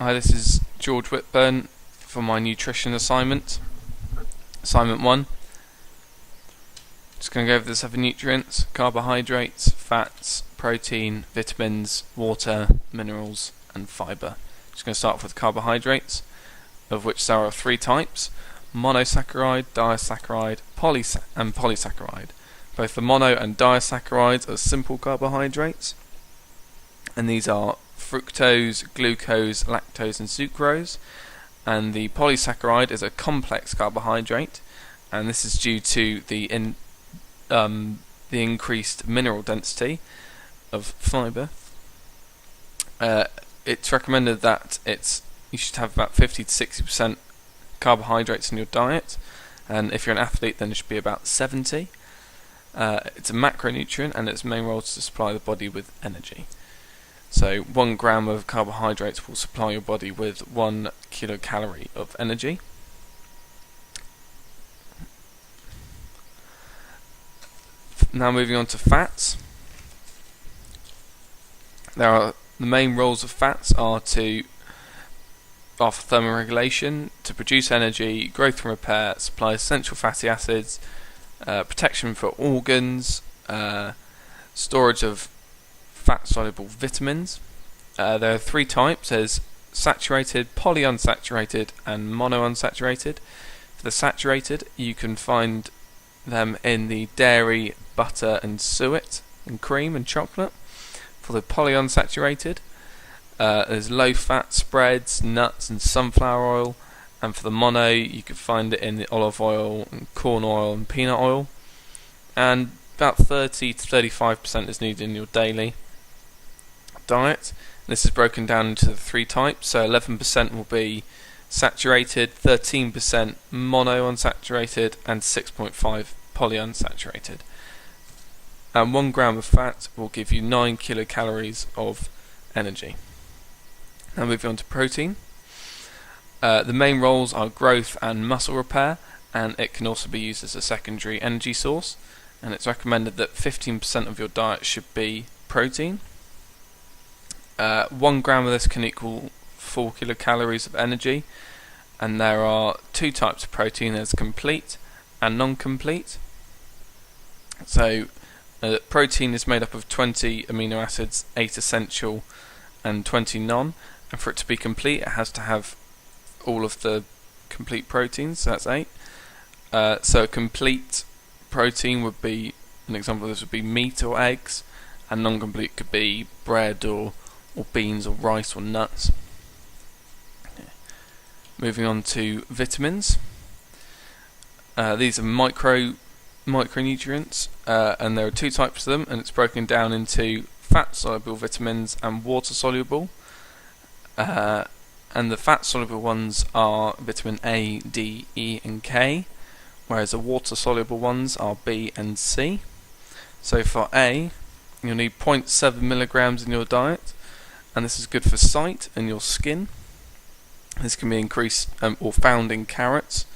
Hi, this is George Whitburn for my nutrition assignment. Assignment 1. Just going to go over the 7 nutrients: carbohydrates, fats, protein, vitamins, water, minerals and fibre. Just going to start off with carbohydrates, of which there are 3 types: monosaccharide, disaccharide, and polysaccharide. Both the mono and disaccharides are simple carbohydrates, and these are fructose, glucose, lactose and sucrose, and the polysaccharide is a complex carbohydrate, and this is due to the increased mineral density of fibre. It's recommended that you should have about 50 to 60% carbohydrates in your diet, and if you're an athlete then it should be about 70. It's a macronutrient and its main role is to supply the body with energy. So 1 gram of carbohydrates will supply your body with 1 kilocalorie of energy. Now moving on to fats. The main roles of fats are for thermoregulation, to produce energy, growth and repair, supply essential fatty acids, protection for organs, storage of fat-soluble vitamins. There are 3 types: there's saturated, polyunsaturated and monounsaturated. For the saturated, you can find them in the dairy, butter and suet, and cream and chocolate. For the polyunsaturated, there's low-fat spreads, nuts and sunflower oil. And for the mono, you can find it in the olive oil and corn oil and peanut oil. And about 30 to 35% is needed in your daily diet. This is broken down into the 3 types. So 11% will be saturated, 13% monounsaturated and 6.5 polyunsaturated. And 1 gram of fat will give you 9 kilocalories of energy. Now moving on to protein. The main roles are growth and muscle repair, and it can also be used as a secondary energy source, and it's recommended that 15% of your diet should be protein. 1 gram of this can equal 4 kilocalories of energy, and there are 2 types of protein: there's complete and non-complete. So protein is made up of 20 amino acids, 8 essential and 20 non, and for it to be complete it has to have all of the complete proteins, so that's 8. So a complete protein would be, an example of this would be meat or eggs, and non-complete could be bread or beans or rice or nuts. Moving on to vitamins. These are micronutrients, and there are 2 types of them, and it's broken down into fat-soluble vitamins and water-soluble. And the fat-soluble ones are vitamin A, D, E and K, whereas the water-soluble ones are B and C. So for A, you'll need 0.7 milligrams in your diet, and this is good for sight and your skin. This can be increased or found in carrots,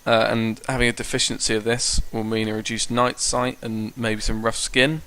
and having a deficiency of this will mean a reduced night sight and maybe some rough skin.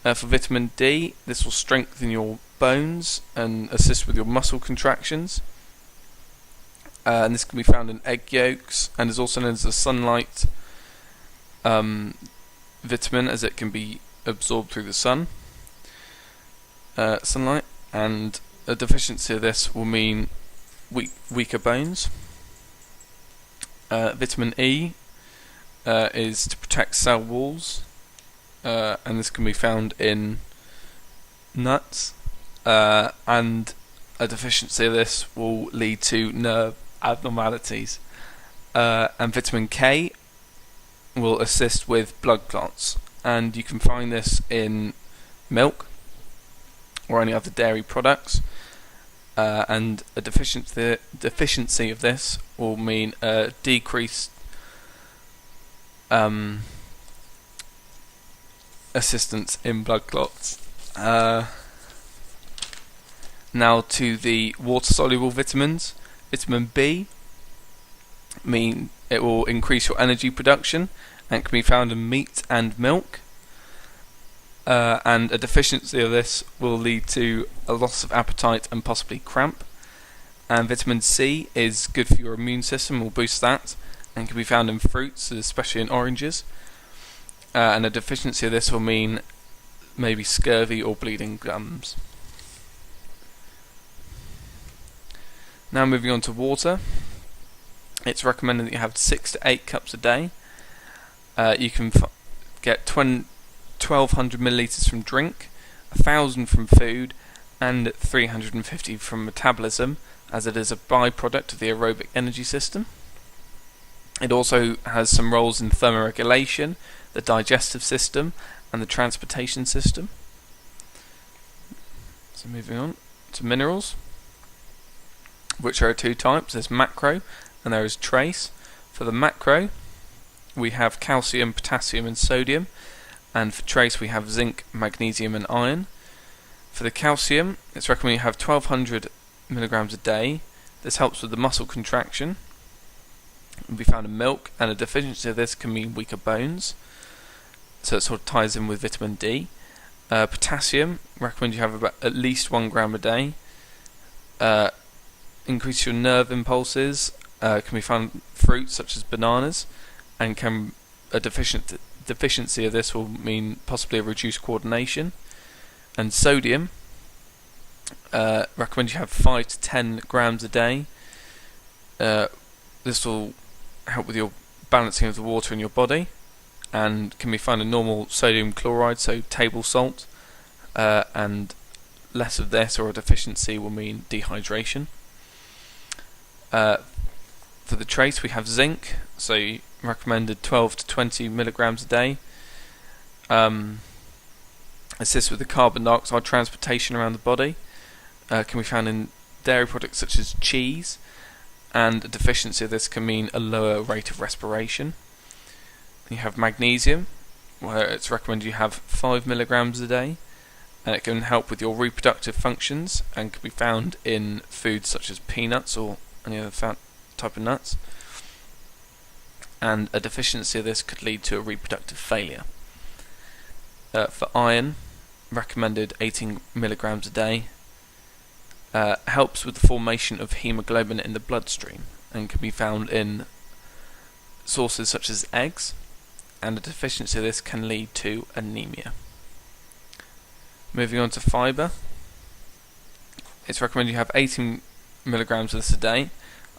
For vitamin D, this will strengthen your bones and assist with your muscle contractions, and this can be found in egg yolks, and is also known as a sunlight vitamin, as it can be absorbed through the sunlight, and a deficiency of this will mean weaker bones. Vitamin E is to protect cell walls, and this can be found in nuts, and a deficiency of this will lead to nerve abnormalities. And vitamin K will assist with blood clots, and you can find this in milk or any other dairy products, and a deficiency of this will mean a decreased assistance in blood clots. Now to the water-soluble vitamins. Vitamin B, it will increase your energy production and can be found in meat and milk. and a deficiency of this will lead to a loss of appetite and possibly cramp. And vitamin C is good for your immune system, will boost that, and can be found in fruits, especially in oranges. And a deficiency of this will mean maybe scurvy or bleeding gums. Now moving on to water. It's recommended that you have 6 to 8 cups a day. You can get 1,200 millilitres from drink, 1,000 from food, and 350 from metabolism, as it is a byproduct of the aerobic energy system. It also has some roles in thermoregulation, the digestive system, and the transportation system. So moving on to minerals, which are 2 types. There's macro and there is trace. For the macro, we have calcium, potassium, and sodium, and for trace we have zinc, magnesium, and iron. For the calcium, it's recommended you have 1,200 milligrams a day. This helps with the muscle contraction. It will be found in milk, and a deficiency of this can mean weaker bones. So it sort of ties in with vitamin D. Potassium, recommend you have about at least 1 gram a day. Increase your nerve impulses. Can be found in fruits such as bananas, and a deficiency of this will mean possibly a reduced coordination. And sodium, recommend you have 5 to 10 grams a day. This will help with your balancing of the water in your body, and can be found in normal sodium chloride, so table salt, and less of this or a deficiency will mean dehydration. For the trace we have zinc, so recommended 12 to 20 milligrams a day. Assists with the carbon dioxide transportation around the body. Can be found in dairy products such as cheese, and a deficiency of this can mean a lower rate of respiration. You have magnesium, where it's recommended you have 5 milligrams a day, and it can help with your reproductive functions, and can be found in foods such as peanuts or any other type of nuts. And a deficiency of this could lead to a reproductive failure. For iron, recommended 18 milligrams a day. Helps with the formation of hemoglobin in the bloodstream, and can be found in sources such as eggs, and a deficiency of this can lead to anemia. Moving on to fibre, it's recommended you have 18 milligrams of this a day,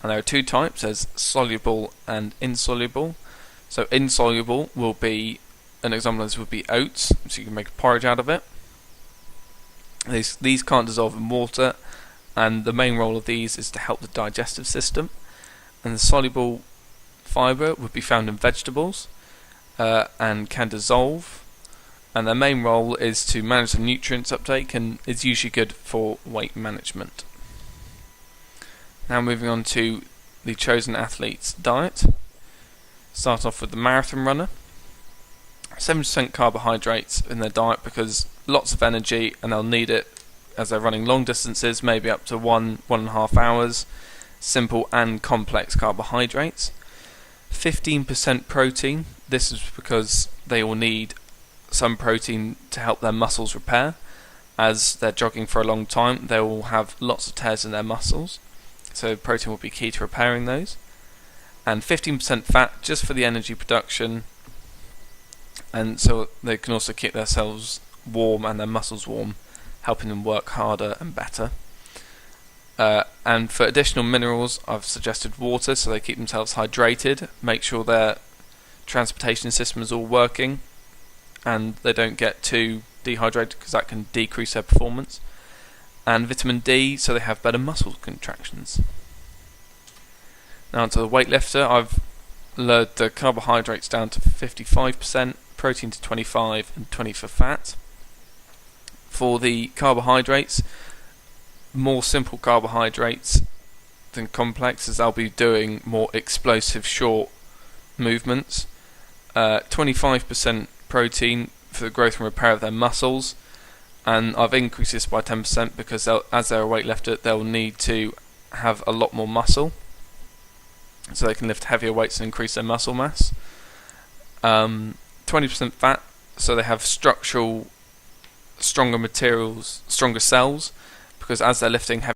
and there are 2 types, there's soluble and insoluble. So insoluble will be, an example of this would be oats, so you can make a porridge out of it. These can't dissolve in water, and the main role of these is to help the digestive system. And the soluble fibre would be found in vegetables, and can dissolve, and their main role is to manage the nutrients uptake, and is usually good for weight management. Now moving on to the chosen athlete's diet. Start off with the marathon runner. 7% carbohydrates in their diet, because lots of energy and they'll need it as they're running long distances, maybe up to 1.5 hours. Simple and complex carbohydrates. 15% protein. This is because they will need some protein to help their muscles repair. As they're jogging for a long time, they will have lots of tears in their muscles, so protein will be key to repairing those. And 15% fat, just for the energy production, and so they can also keep themselves warm and their muscles warm, helping them work harder and better. And for additional minerals, I've suggested water, so they keep themselves hydrated, make sure their transportation system is all working, and they don't get too dehydrated, because that can decrease their performance. And vitamin D, so they have better muscle contractions. Now onto the weightlifter, I've lowered the carbohydrates down to 55%, protein to 25%, and 20% for fat. For the carbohydrates, more simple carbohydrates than complex, as I'll be doing more explosive short movements. 25% protein for the growth and repair of their muscles, and I've increased this by 10% because as they're a weightlifter, they'll need to have a lot more muscle, so they can lift heavier weights and increase their muscle mass. 20% fat, so they have structural stronger materials, stronger cells, because as they're lifting heavy